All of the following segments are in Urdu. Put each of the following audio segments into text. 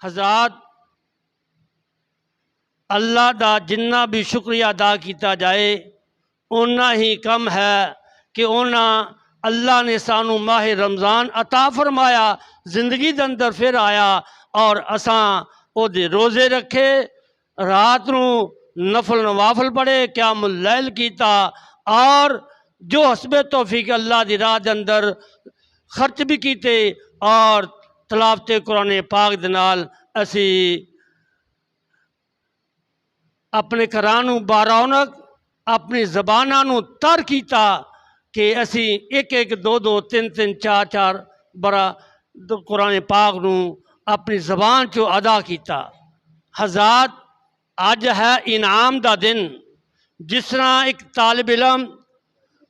حضرات اللہ دا جنہ بھی شکریہ ادا کیتا جائے اُنّا ہی کم ہے کہ اللہ نے سانو ماہ رمضان عطا فرمایا، زندگی دے اندر پھر آیا اور اساں او دے روزے رکھے، رات نو نفل نوافل پڑھے، قیام اللیل کیتا، اور جو حسب توفیق اللہ دی راہ دے اندر خرچ بھی کیتے، اور تلاوت قرآن پاک دے نال اسی اپنے گھراں بارونق اپنی زباناں نو تر کیتا کہ اسی ایک ایک دو دو تین تین چار چار برا قرآن پاک نو اپنی زبان چو ادا کیتا۔ حضرات اج ہے انعام دا دن، جس طرح ایک طالب علم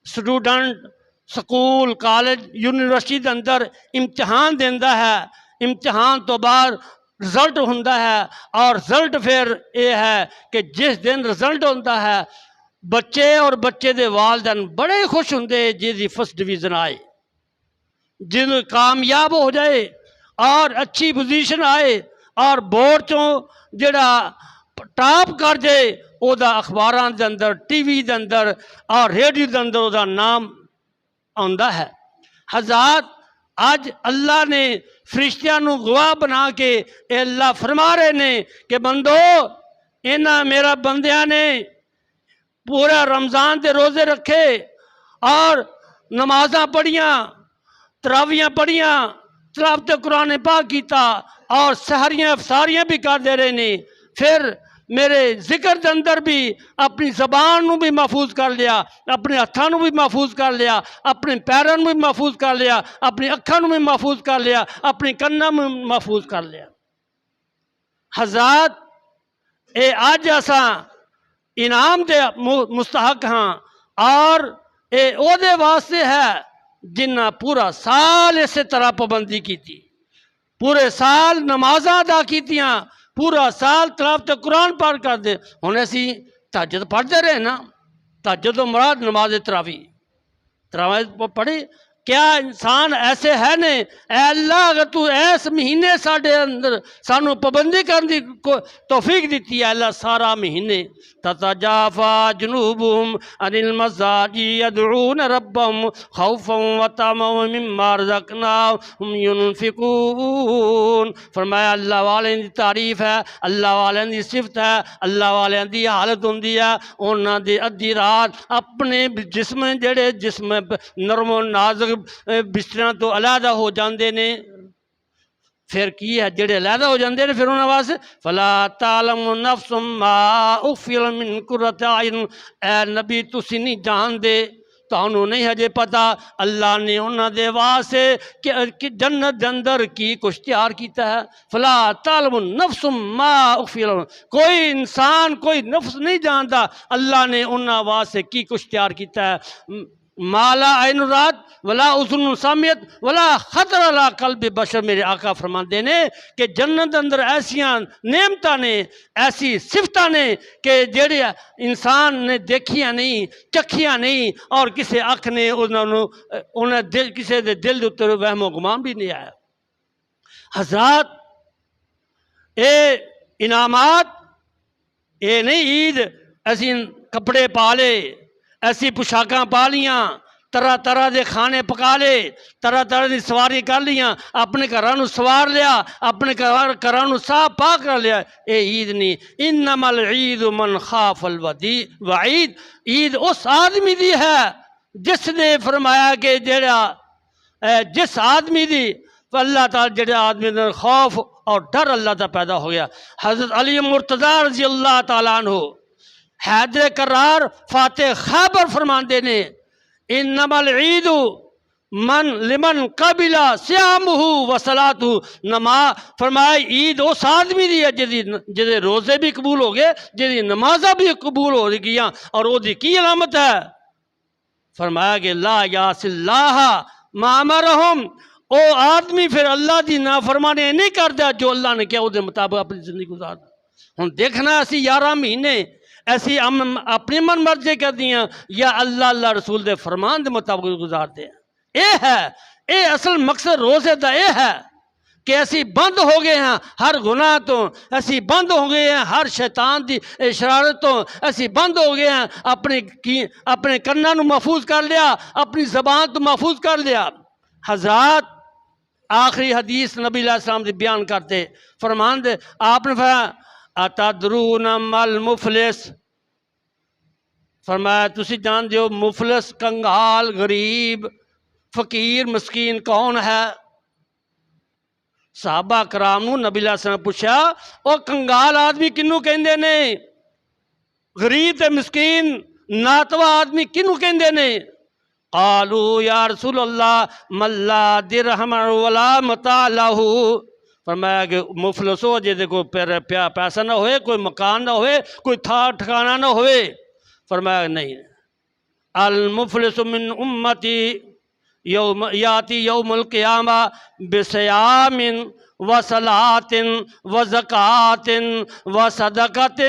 سٹوڈنٹ سکول کالج یونیورسٹی دے اندر امتحان دیندا ہے، امتحان تو بعد رزلٹ ہوندا ہے، اور رزلٹ پھر یہ ہے کہ جس دن رزلٹ ہوندا ہے بچے اور بچے دے والدین بڑے خوش ہوندے جی فرسٹ ڈویژن آئے، جن کامیاب ہو جائے اور اچھی پوزیشن آئے اور بورڈ چوں جڑا ٹاپ کر جائے، او دا اخباراں دے اندر ٹی وی دے اندر اور ریڈیو دے اندر او دا نام آندا ہے۔ حضرات آج اللہ نے فرشتیاں نو گواہ بنا کے اے اللہ فرما رہے نے کہ بندو انہاں میرا بندیاں نے پورا رمضان دے روزے رکھے اور نمازاں پڑھیاں، تراویاں پڑھیاں، تلاوت قرآن پاک کیتا، اور سحریاں افطاریاں بھی کر دے رہے نے، پھر میرے ذکر دے اندر بھی اپنی زبان نو بھی محفوظ کر لیا، اپنے ہتھاں نو بھی محفوظ کر لیا، اپنے پیراں نو بھی محفوظ کر لیا، اپنی اکھاں نو بھی محفوظ کر لیا، اپنی کناں نو محفوظ کر لیا۔ حضرات اے اج اساں انعام دے مستحق ہاں، اور اے او دے واسطے ہے جنہ پورا سال اسی طرح پابندی کیتی، پورے سال نمازاں ادا کیتیاں، پورا سال تلاوت قرآن پڑھ کر دے۔ ہن اسی تہجد پڑھتے رہے نا، تہجد و مراد نماز تراویح پڑھی، کیا انسان ایسے ہے نے؟ اے اللہ اگر تو ایس مہینے ساڑھے اندر سانو پابندی کرنے دی توفیق دیتی ہے، اللہ سارا مہینے تتجافا جنوبہم عن المضاجع یدعون ربہم خوفا وطمعا مما رزقناہم ینفقون۔ فرمایا اللہ والے دی تعریف ہے، اللہ والے دی صفت ہے، اللہ والے دی حالت ہوندی ہے انہاں دی ادھی رات اپنے جسم جڑے جسم نرم و نازک بستریاں تو علیحدہ ہو جاندے نے، پھر کی ہے جڑے علیحدہ ہو جاندے نے، پھر انہاں واسطے فلا تعلم نفس ما اخفی من قرۃ اعین، اے نبی تسی نہیں جان دے، تانوں نہیں ہجے پتا اللہ نے انہاں دے واسطے کہ جنت دے اندر کی کچھ تیار کیتا ہے۔ فلا تعلم نفس ما اخفی لہم، کوئی انسان کوئی نفس نہیں جانتا اللہ نے انہاں واسطے کی کچھ تیار کیتا ہے، ما لا عین رات ولا اذن سمعت ولا خطر علی قلب بشر۔ میرے آقا فرماندے نے کہ جنت اندر ایسیاں نعمتاں نے، ایسی صفتاں نے کہ جڑے انسان نے دیکھیاں نہیں، چکھیاں نہیں، اور کسی اکھ نے انہیں کسی دے دل دے اوپر وہم و گمان بھی نہیں آیا۔ حضرات اے انعامات اے نہیں عید ایسی کپڑے پا لے، ایسی پوشاکاں پا لیاں، طرح طرح دے کھانے پکا لے، طرح طرح دی سواری کر لیاں، اپنے گھراں نو سوار لیا، اپنے گھراں نو صاف پاک کر لیا، اے عید نہیں۔ انما العید من خاف الوعید، عید اس آدمی دی ہے جس نے فرمایا کہ جس آدمی دی اللہ تعالیٰ جڑے آدمی نے خوف اور ڈر اللہ تعالیٰ پیدا ہو گیا۔ حضرت علی مرتضیٰ رضی اللہ تعالیٰ عنہ حیدر کرار فاتح خیبر فرماندے نے انما العید من لمن قبل صیامہ و صلاتہ، فرمایا عید اس آدمی دی ہے جدے روزے بھی قبول ہو گئے، جدی نمازہ بھی قبول ہو گیا، اور وہ دی کی علامت ہے؟ فرمایا کہ لا یعص اللہ ما امرہم، او آدمی پھر اللہ دی نافرمانی نہیں کرتا جو اللہ نے کیا، وہ دے مطابق اپنی زندگی گزارتا۔ ہن دیکھنا اسی 11 مہینے ایسی اپنی من مرضی کر دیاں یا اللہ رسول دے فرمان دے مطابق گزارتے ہیں۔ اے ہے اے اصل مقصد روزے دا اے ہے کہ اسی بند ہو گئے ہیں ہر گناہ تو، اسی بند ہو گئے ہیں ہر شیطان دی اشرارت تو، اسی بند ہو گئے ہیں اپنے کناں نو محفوظ کر لیا، اپنی زبان تو محفوظ کر لیا۔ حضرات آخری حدیث نبی علیہ السلام دی بیان کرتے فرمان دے، آپ نے فرمایا اتدرون مل مفلس، فرمایا تسی جان دیو مفلس کنگال غریب فقیر مسکین کون ہے؟ صحابہ کرام نو نبی علیہ السلام پوچھا او کنگال آدمی کنوں کہندے نے؟ غریب تے مسکین ناتوا آدمی کنوں کہندے نے؟ قالوا یا رسول اللہ من لا درہم ولا متاع لہ، فرمایا کہ مفلس ہو جے کو پیسہ نہ ہوئے، کوئی مکان نہ ہوئے، کوئی تھا ٹھکانہ نہ ہوئے۔ فرمایا نہیں، المفلس من امتی یاتی یوم القیامہ بصیام و صلاۃ و زکوٰۃ و صدقۃ،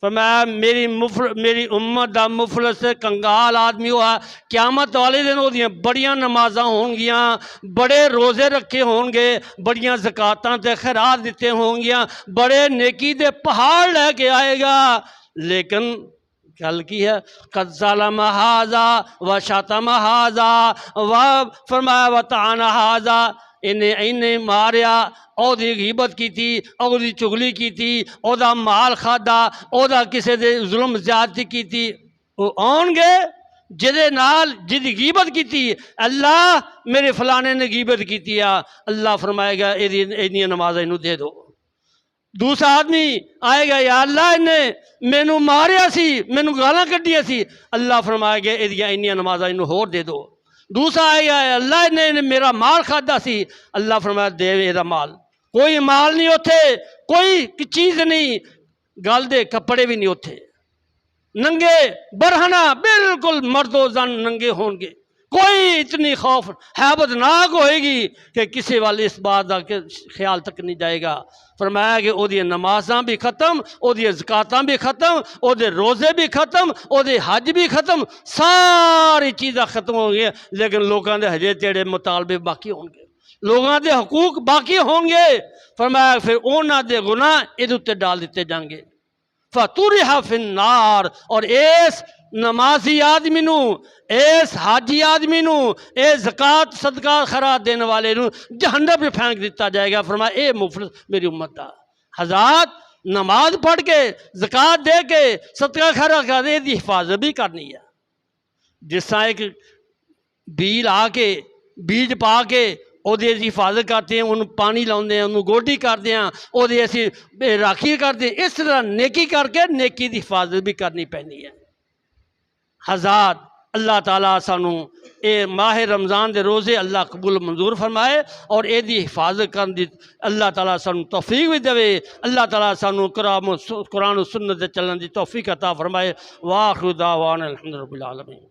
فرمایا میری امت دا مفلس کنگال آدمی ہوا قیامت والے دن وہ بڑیاں نمازاں ہون گیاں، بڑے روزے رکھے ہون گے، بڑیاں زکاتاں تے خیرات دیتے ہون گیاں، بڑے نیکی دے پہاڑ لے کے آئے گا، لیکن گل کی ہے قد ظلم ھذا و شتم ھذا و فرمایا و طعن ھذا، انہیں ماریا، او دی غیبت کی تھی، او دی چغلی کی تھی، او دا مال کھادا، او دا کسے دے ظلم زیادتی کی تھی، وہ آن گے جدے نال جدی غیبت کی تھی، اللہ میرے فلانے نے غیبت کی تھی، اللہ فرمائے گا ایدی نماز انہوں دے دو۔ دوسرا آدمی آئے گا یا اللہ انہیں مینوں ماریا سی، مینوں گالاں کڈیا سی، اللہ فرمائے گا ایدیاں نمازاں انہوں ہور دے دو۔ دوسرا آئے گا اللہ نے میرا مال کھادا سی، اللہ فرمایا دے ایدہ مال، کوئی مال نہیں ہوتے، کوئی چیز نہیں، گل دے کپڑے بھی نہیں ہوتے، ننگے برہنہ بالکل مرد و زن ننگے ہون گے، کوئی اتنی خوف حیبت ناک ہوئے گی کہ کسی والے اس بات کا خیال تک نہیں جائے گا۔ فرمایا کہ او دی نمازاں بھی ختم، او دی زکاتاں بھی ختم، او دے روزے بھی ختم، او دے حج بھی ختم، ساری چیزاں ختم ہوں گے، لیکن لوگاں دے ہجے تیڑے مطالبے باقی ہوں گے، لوگاں دے حقوق باقی ہوں گے۔ فرمایا پھر اونا دے گناہ ادھتے ڈال دیتے جائیں گے، فَطُرِحَ فِي النَّارِ، اور اس نمازی آدمی نو، اس حاجی آدمی نو، اس زکات صدقہ خیرات دینے والے نو جہنم میں پھینک دیتا جائے گا۔ فرمایا اے مفلس میری امت دا، حضرات نماز پڑھ کے زکات دے کے صدقہ خیرات کر دے دی حفاظت بھی کرنی ہے۔ جس طرح ایک بیل آ کے بیج پا کے او دی حفاظت کرتے ہیں، انہوں پانی لاؤندے ہیں، انہوں گوڈی کرتے ہیں، او دی ایسی راکھی کرتے ہیں، اس طرح نیکی کر کے نیکی دی حفاظت بھی کرنی پہنی ہے۔ حضرات اللہ تعالیٰ سانو اے ماہ رمضان دے روزے اللہ قبول منظور فرمائے اور اے دی حفاظت کرن دی اللہ تعالیٰ سانو توفیق بھی دے، اللہ تعالیٰ سانو قرآن و سنت دے چلن دی توفیق عطا فرمائے۔ وآخر دعوانا الحمد للہ رب العالمین۔